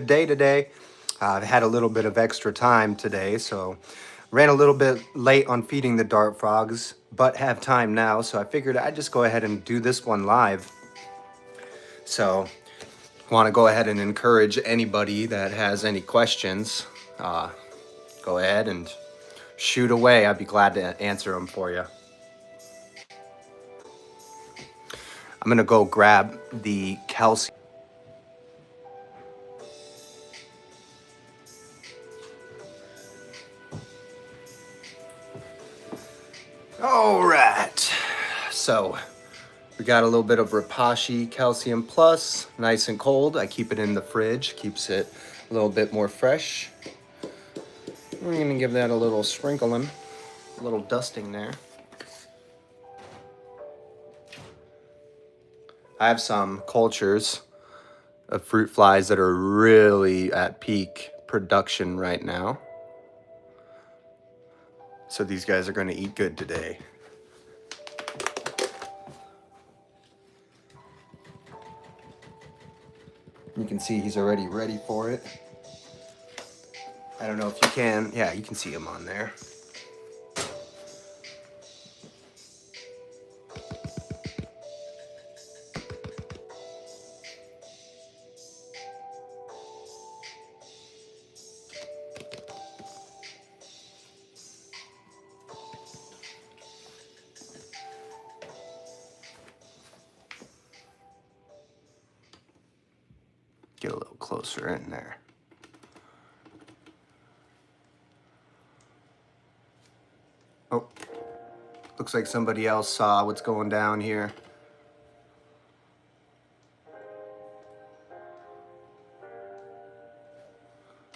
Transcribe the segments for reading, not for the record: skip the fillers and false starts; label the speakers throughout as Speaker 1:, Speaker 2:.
Speaker 1: Day today. I've had a little bit of extra time today, so ran a little bit late on feeding the dart frogs, but have time now, so I figured I'd just go ahead and do this one live. So want to go ahead and encourage anybody that has any questions, go ahead and shoot away. I'd be glad to answer them for you. I'm gonna go grab the calcium. All right, so we got a little bit of Rapashi Calcium Plus, nice and cold. I keep it in the fridge, keeps it a little bit more fresh. We're gonna give that a little sprinkling, a little dusting there. I have some cultures of fruit flies that are really at peak production right now. So these guys are gonna eat good today. You can see he's already ready for it. I don't know if you can. Yeah, you can see him on there. Get a little closer in there. Oh, looks like somebody else saw what's going down here.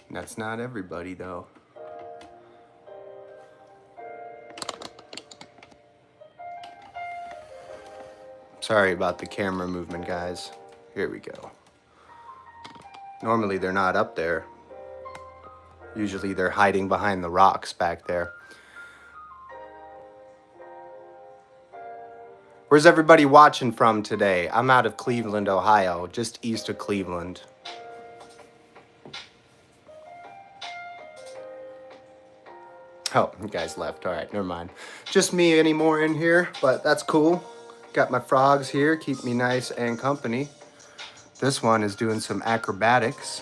Speaker 1: That's not everybody though. Sorry about the camera movement, guys. Here we go. Normally they're not up there. Usually they're hiding behind the rocks back there. Where's everybody watching from today? I'm out of Cleveland, Ohio, just east of Cleveland. Oh, you guys left. All right, never mind. Just me anymore in here, but that's cool. Got my frogs here, keep me nice and company. This one is doing some acrobatics.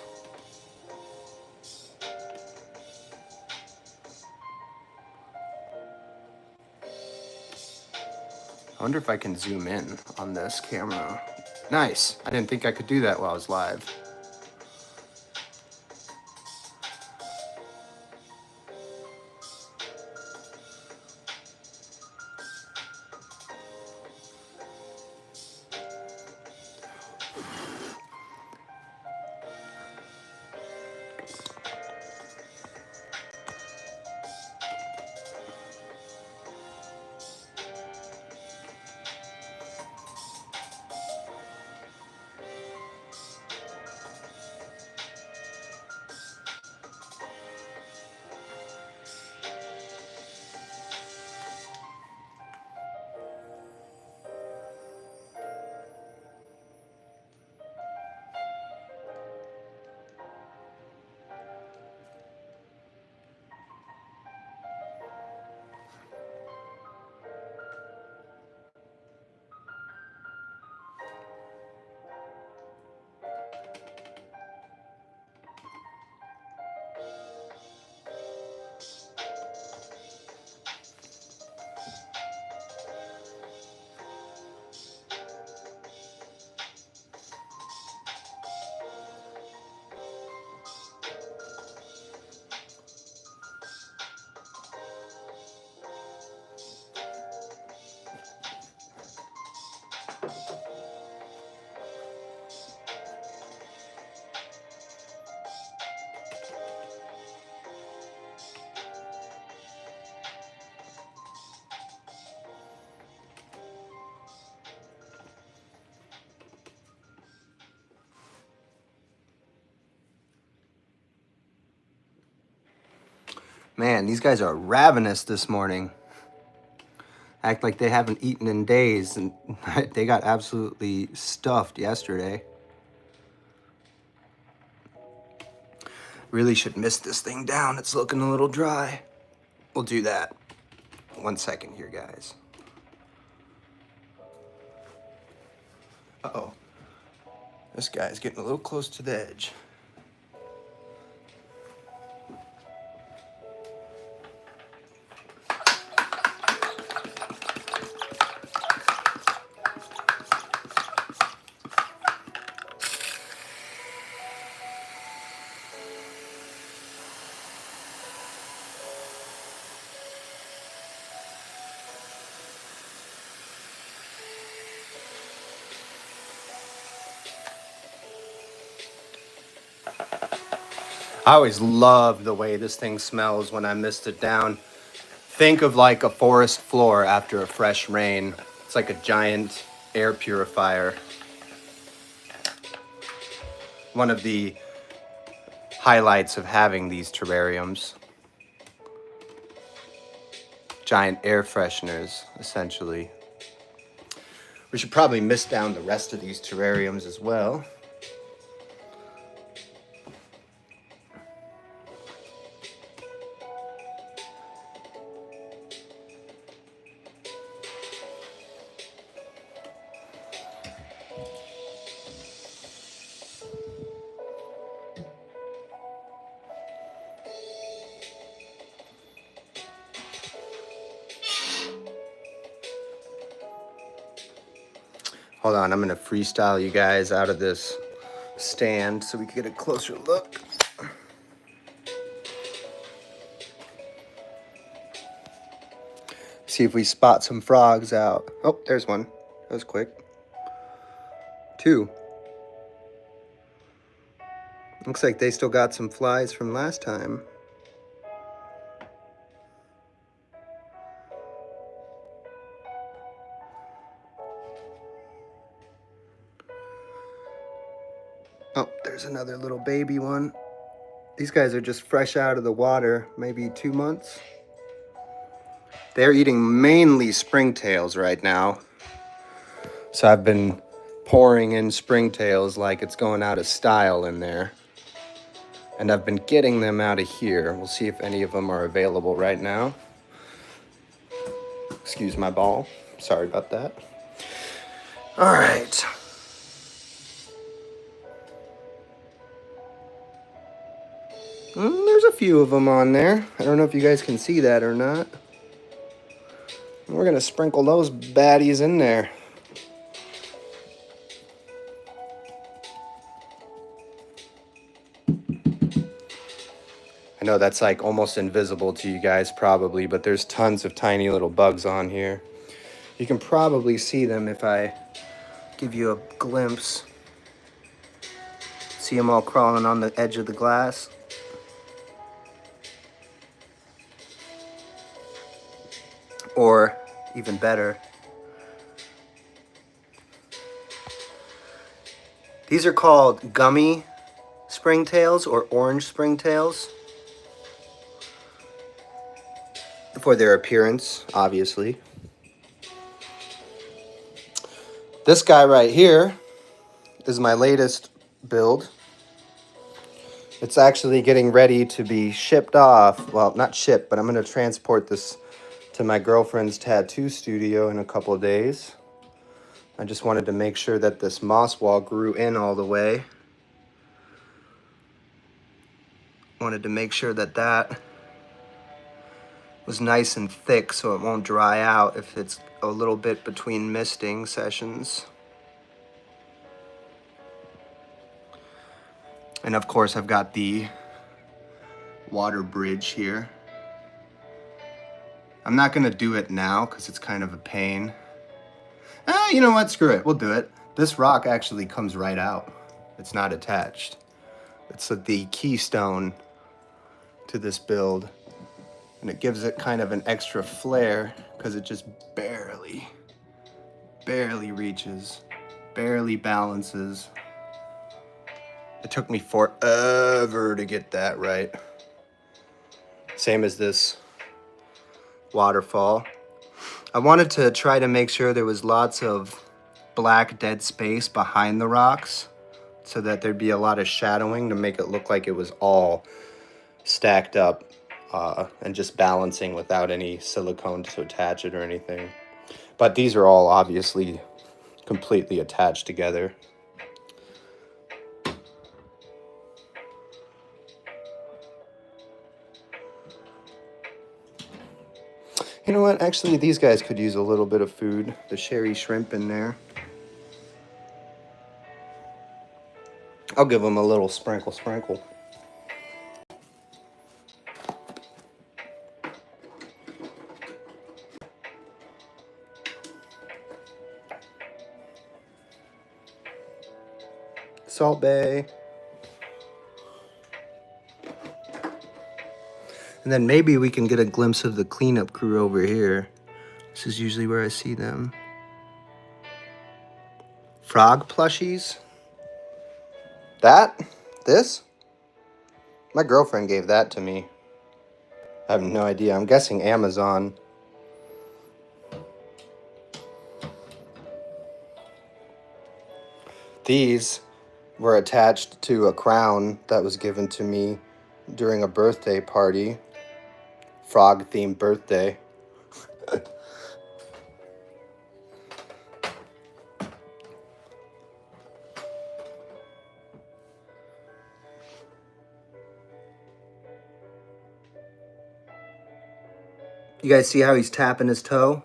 Speaker 1: I wonder if I can zoom in on this camera. Nice. I didn't think I could do that while I was live. Man, these guys are ravenous this morning. Act like they haven't eaten in days, and they got absolutely stuffed yesterday. Really should mist this thing down. It's looking a little dry. We'll do that. 1 second here, guys. Uh-oh. This guy's getting a little close to the edge. I always love the way this thing smells when I mist it down. Think of like a forest floor after a fresh rain. It's like a giant air purifier. One of the highlights of having these terrariums. Giant air fresheners, essentially. We should probably mist down the rest of these terrariums as well. Hold on, I'm gonna freestyle you guys out of this stand so we can get a closer look. See if we spot some frogs out. Oh, there's one. That was quick. 2. Looks like they still got some flies from last time. Oh, there's another little baby one. These guys are just fresh out of the water, maybe 2 months. They're eating mainly springtails right now. So I've been pouring in springtails like it's going out of style in there. And I've been getting them out of here. We'll see if any of them are available right now. Excuse my ball. Sorry about that. All right. There's a few of them on there. I don't know if you guys can see that or not. We're gonna sprinkle those baddies in there. I know that's like almost invisible to you guys probably, but there's tons of tiny little bugs on here. You can probably see them if I give you a glimpse. See them all crawling on the edge of the glass. Or even better, these are called gummy springtails or orange springtails for their appearance, obviously. This guy right here is my latest build. It's actually getting ready to be shipped off. Well, not shipped, but I'm going to transport this to my girlfriend's tattoo studio in a couple of days. I just wanted to make sure that this moss wall grew in all the way. Wanted to make sure that that was nice and thick so it won't dry out if it's a little bit between misting sessions. And of course I've got the water bridge here. I'm not gonna do it now because it's kind of a pain. You know what, screw it, we'll do it. This rock actually comes right out. It's not attached. It's the keystone to this build. And it gives it kind of an extra flair because it just barely reaches, barely balances. It took me forever to get that right. Same as this waterfall. I wanted to try to make sure there was lots of black dead space behind the rocks so that there'd be a lot of shadowing to make it look like it was all stacked up and just balancing without any silicone to attach it or anything. But these are all obviously completely attached together. You know what? Actually, these guys could use a little bit of food. The sherry shrimp in there. I'll give them a little sprinkle. Salt Bay. And then maybe we can get a glimpse of the cleanup crew over here. This is usually where I see them. Frog plushies. This? My girlfriend gave that to me. I have no idea. I'm guessing Amazon. These were attached to a crown that was given to me during a birthday party. Frog-themed birthday. You guys see how he's tapping his toe?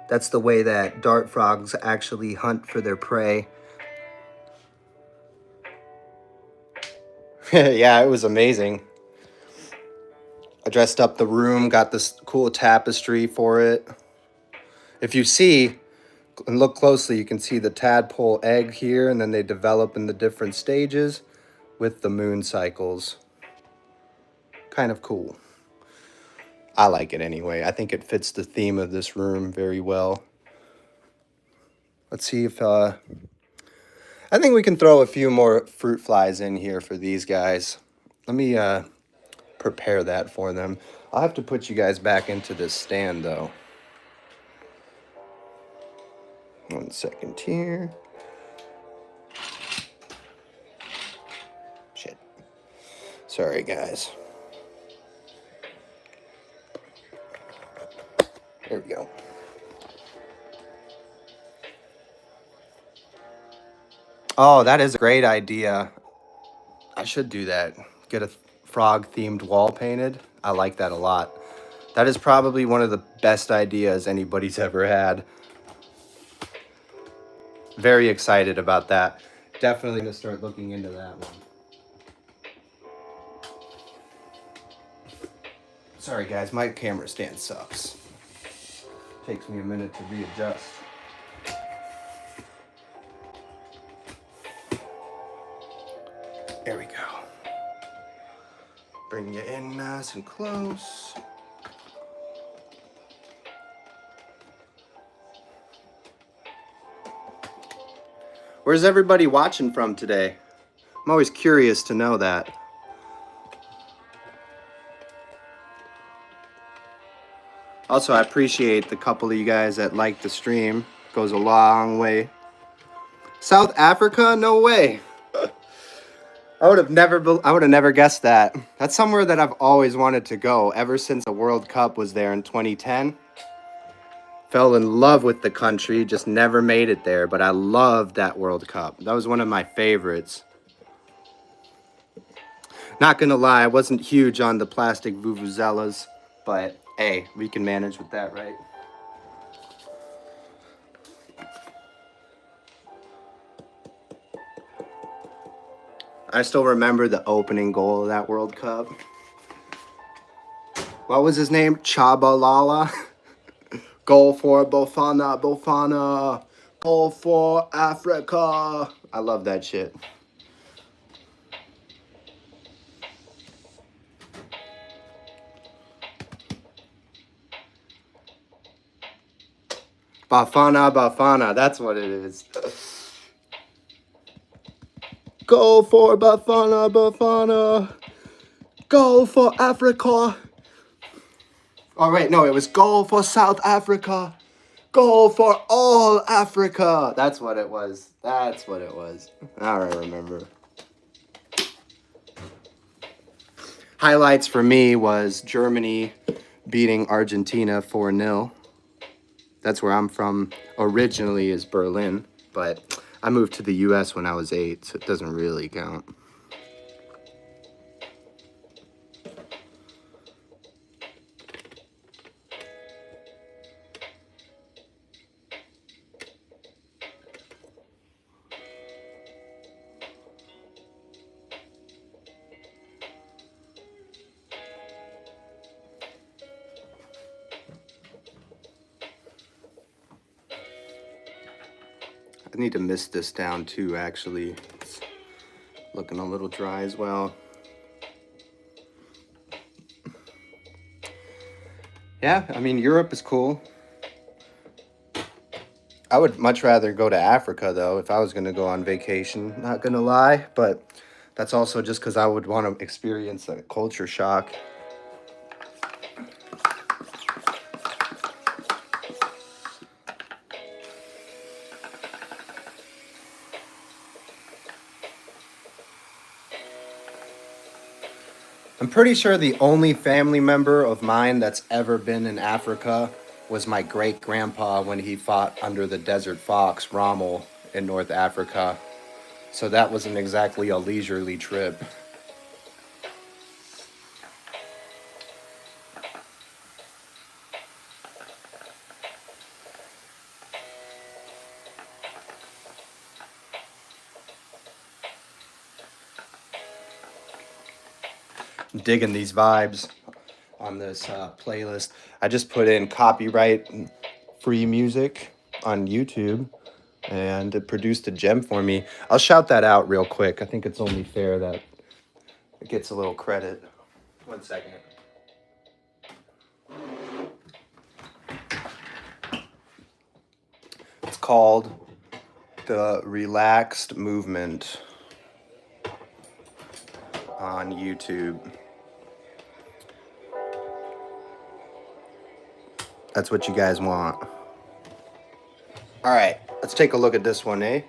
Speaker 1: That's the way that dart frogs actually hunt for their prey. Yeah, it was amazing. I dressed up the room, got this cool tapestry for it. If you see and look closely, you can see the tadpole egg here, and then they develop in the different stages with the moon cycles. Kind of cool. I like it anyway. I think it fits the theme of this room very well. Let's see if I think we can throw a few more fruit flies in here for these guys. Let me prepare that for them. I'll have to put you guys back into this stand though. 1 second here. Shit. Sorry guys. There we go. Oh, that is a great idea. I should do that. Get a frog-themed wall painted. I like that a lot. That is probably one of the best ideas anybody's ever had. Very excited about that. Definitely gonna start looking into that one. Sorry guys, my camera stand sucks. Takes me a minute to readjust. There we go. Bring you in nice and close. Where's everybody watching from today? I'm always curious to know that. Also, I appreciate the couple of you guys that like the stream. Goes a long way. South Africa? No way. I would have never guessed that. That's somewhere that I've always wanted to go ever since the World Cup was there in 2010. Fell in love with the country, just never made it there, but I loved that World Cup. That was one of my favorites. Not gonna lie, I wasn't huge on the plastic vuvuzelas, but hey, we can manage with that, right? I still remember the opening goal of that World Cup. What was his name? Chabalala? Goal for Bafana. Goal for Africa. I love that shit. Bafana. That's what it is. Go for Bafana. Go for Africa. Oh, wait, no, it was go for South Africa. skull for all Africa. That's what it was. That's what it was. Now I remember. Highlights for me was Germany beating Argentina 4-0. That's where I'm from. Originally is Berlin, but I moved to the US when I was 8, so it doesn't really count. I need to mist this down too, actually. It's looking a little dry as well. Yeah, I mean, Europe is cool. I would much rather go to Africa, though, if I was going to go on vacation. Not going to lie, but that's also just because I would want to experience a culture shock. I'm pretty sure the only family member of mine that's ever been in Africa was my great grandpa when he fought under the desert fox, Rommel, in North Africa. So that wasn't exactly a leisurely trip. I'm digging these vibes on this playlist. I just put in copyright free music on YouTube and it produced a gem for me. I'll shout that out real quick. I think it's only fair that it gets a little credit. 1 second. It's called The Relaxed Movement on YouTube. That's what you guys want. All right, let's take a look at this one, eh?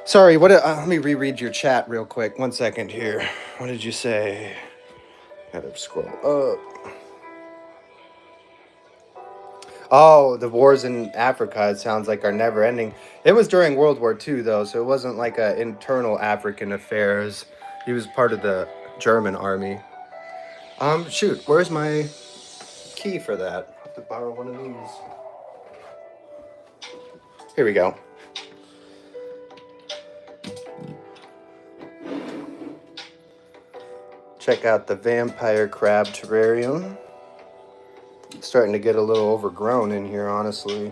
Speaker 1: Sorry, let me reread your chat real quick. 1 second here. What did you say? Gotta scroll up. Oh, the wars in Africa, it sounds like, are never ending. It was during World War II, though, so it wasn't like an internal African affairs. He was part of the German army. Shoot, where's my key for that? I have to borrow one of these. Here we go. Check out the vampire crab terrarium. It's starting to get a little overgrown in here, honestly.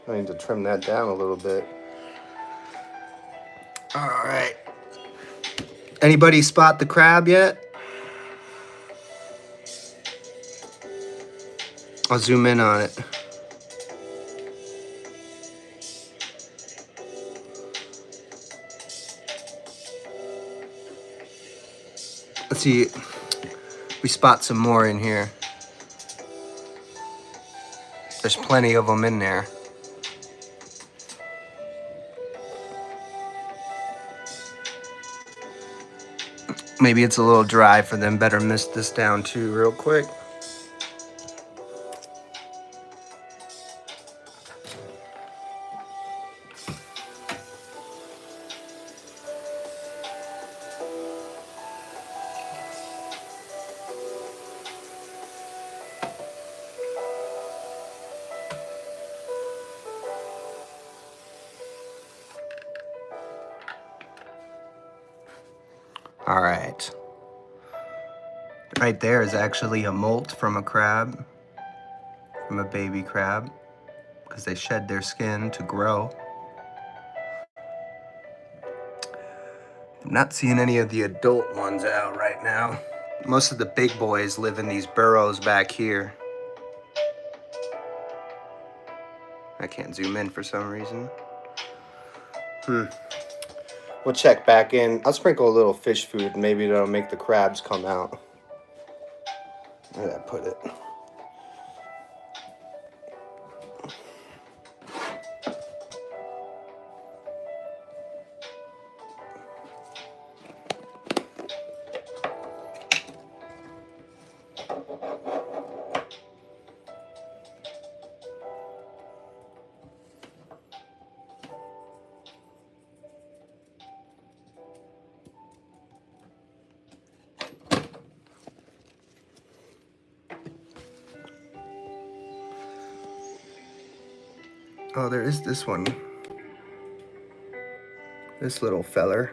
Speaker 1: I need to trim that down a little bit. All right. Anybody spot the crab yet? I'll zoom in on it. Let's see. We spot some more in here. There's plenty of them in there. Maybe it's a little dry for them. Better mist this down too real quick. All right. Right there is actually a molt from a crab, from a baby crab, because they shed their skin to grow. I'm not seeing any of the adult ones out right now. Most of the big boys live in these burrows back here. I can't zoom in for some reason. We'll check back in. I'll sprinkle a little fish food and maybe that'll make the crabs come out. Where did I put it? Oh, there is this one. This little feller.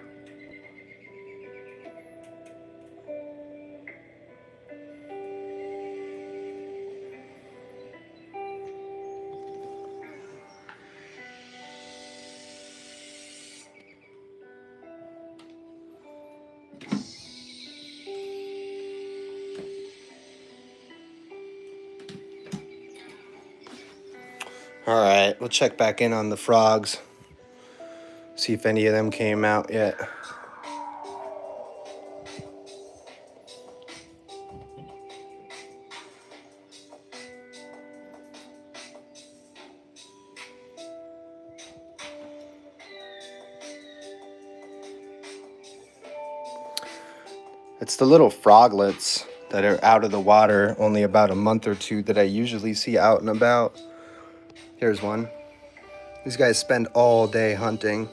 Speaker 1: All right, we'll check back in on the frogs. See if any of them came out yet. It's the little froglets that are out of the water only about a month or two that I usually see out and about. Here's one. These guys spend all day hunting.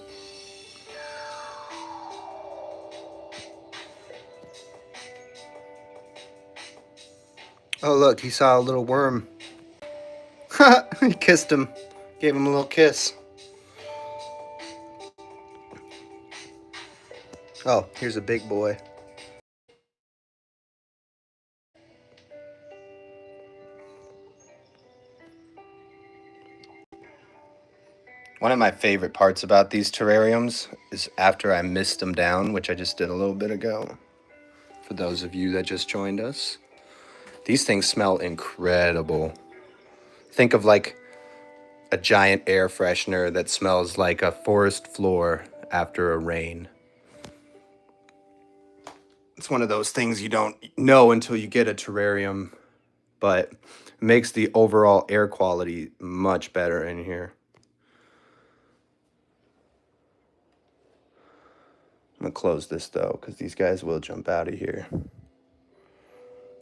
Speaker 1: Oh, look, he saw a little worm. He kissed him. Gave him a little kiss. Oh, here's a big boy. One of my favorite parts about these terrariums is after I mist them down, which I just did a little bit ago. For those of you that just joined us, these things smell incredible. Think of like a giant air freshener that smells like a forest floor after a rain. It's one of those things you don't know until you get a terrarium, but it makes the overall air quality much better in here. I'm gonna close this though, because these guys will jump out of here.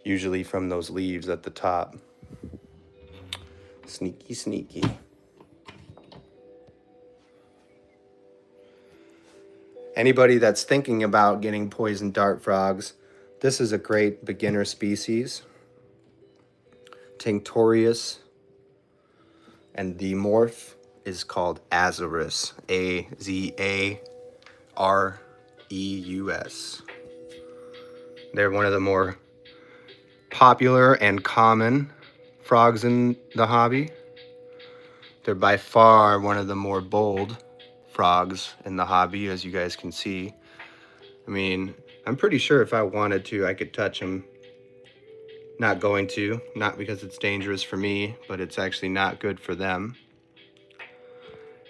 Speaker 1: Usually from those leaves at the top. Sneaky, sneaky. Anybody that's thinking about getting poison dart frogs, this is a great beginner species. Tinctorius. And the morph is called Azarus. Azareus. They're one of the more popular and common frogs in the hobby. They're by far one of the more bold frogs in the hobby, as you guys can see. I mean, I'm pretty sure if I wanted to, I could touch them. Not going to, not because it's dangerous for me, but it's actually not good for them.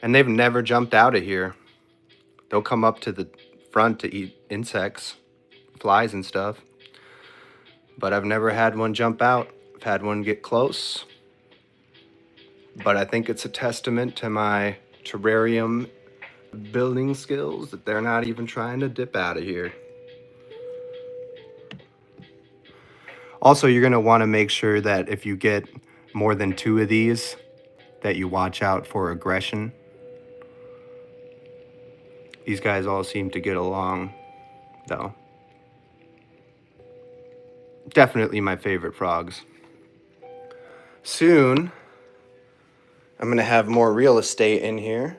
Speaker 1: And they've never jumped out of here. They'll come up to the front to eat insects, flies and stuff. But I've never had one jump out. I've had one get close. But I think it's a testament to my terrarium building skills that they're not even trying to dip out of here. Also, you're going to want to make sure that if you get more than 2 of these, that you watch out for aggression. These guys all seem to get along, though. Definitely my favorite frogs. Soon, I'm going to have more real estate in here,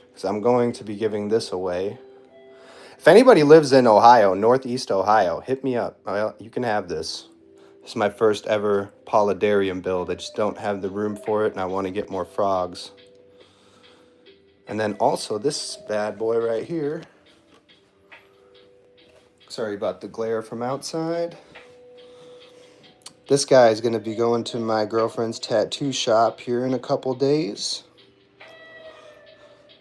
Speaker 1: because I'm going to be giving this away. If anybody lives in Ohio, Northeast Ohio, hit me up. Well, you can have this. This is my first ever polydarium build. I just don't have the room for it, and I want to get more frogs. And then also this bad boy right here. Sorry about the glare from outside. This guy is going to be going to my girlfriend's tattoo shop here in a couple days.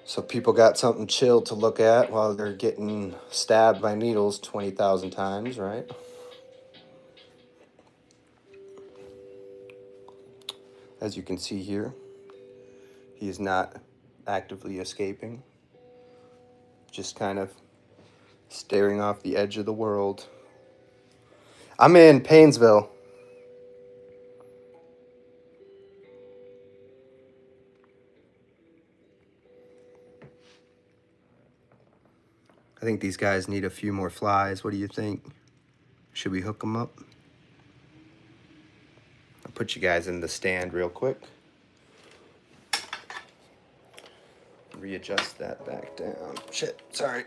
Speaker 1: So people got something chill to look at while they're getting stabbed by needles 20,000 times, right? As you can see here, he is not actively escaping. Just kind of staring off the edge of the world. I'm in Painesville. I think these guys need a few more flies. What do you think? Should we hook them up? I'll put you guys in the stand real quick. readjust that back down. Shit, sorry.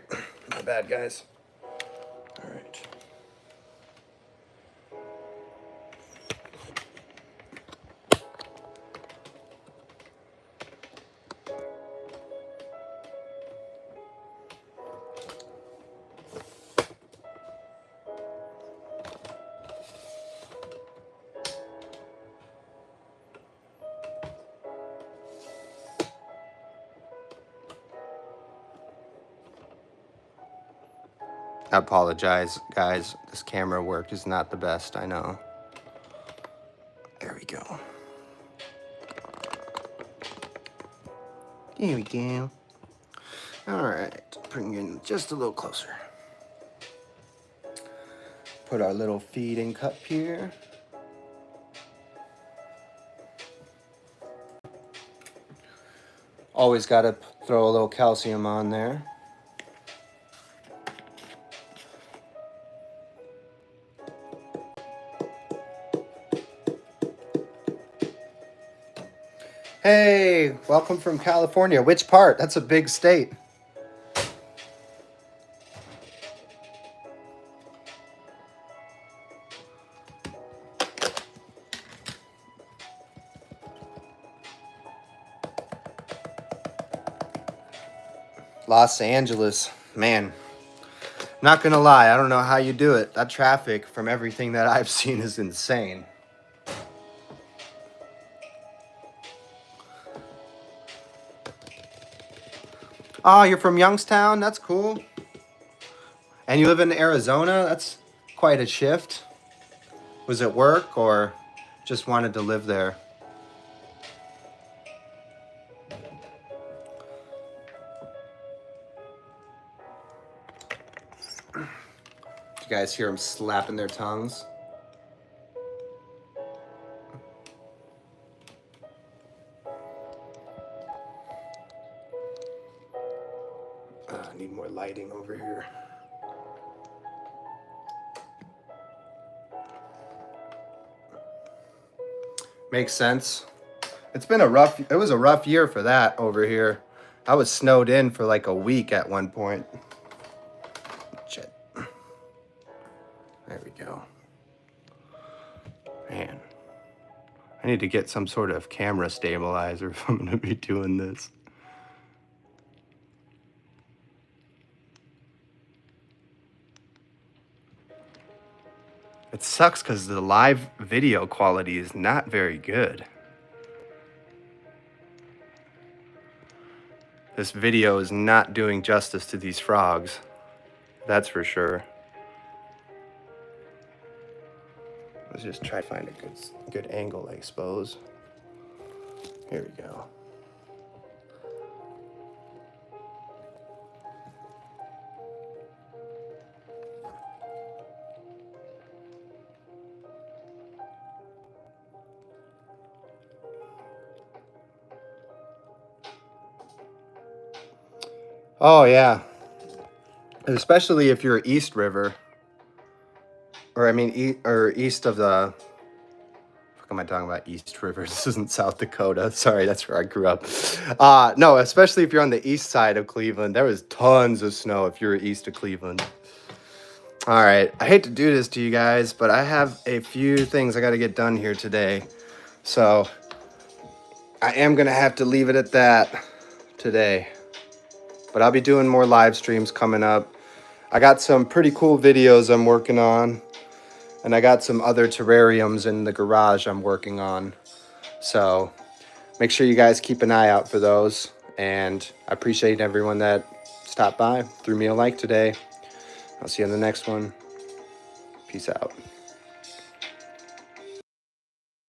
Speaker 1: My bad, guys. All right. I apologize, guys. This camera work is not the best, I know. There we go. There we go. All right, bring in just a little closer. Put our little feeding cup here. Always got to throw a little calcium on there. Hey, welcome from California. Which part? That's a big state. Los Angeles. Man, not gonna lie, I don't know how you do it. That traffic, from everything that I've seen, is insane. Oh, you're from Youngstown? That's cool. And you live in Arizona? That's quite a shift. Was it work or just wanted to live there? You guys hear them slapping their tongues? I need more lighting over here. Makes sense. It was a rough year for that over here. I was snowed in for like a week at one point. Shit. There we go. Man, I need to get some sort of camera stabilizer if I'm going to be doing this. It sucks because the live video quality is not very good. This video is not doing justice to these frogs. That's for sure. Let's just try to find a good angle, I suppose. Here we go. Oh yeah, especially if you're East River, or I mean, east of the. What am I talking about? East River. This isn't South Dakota. Sorry, that's where I grew up. No, especially if you're on the east side of Cleveland, there was tons of snow if you're east of Cleveland. All right, I hate to do this to you guys, but I have a few things I got to get done here today, so I am gonna have to leave it at that today. But I'll be doing more live streams coming up. I got some pretty cool videos I'm working on. And I got some other terrariums in the garage I'm working on. So make sure you guys keep an eye out for those. And I appreciate everyone that stopped by, threw me a like today. I'll see you on the next one. Peace out.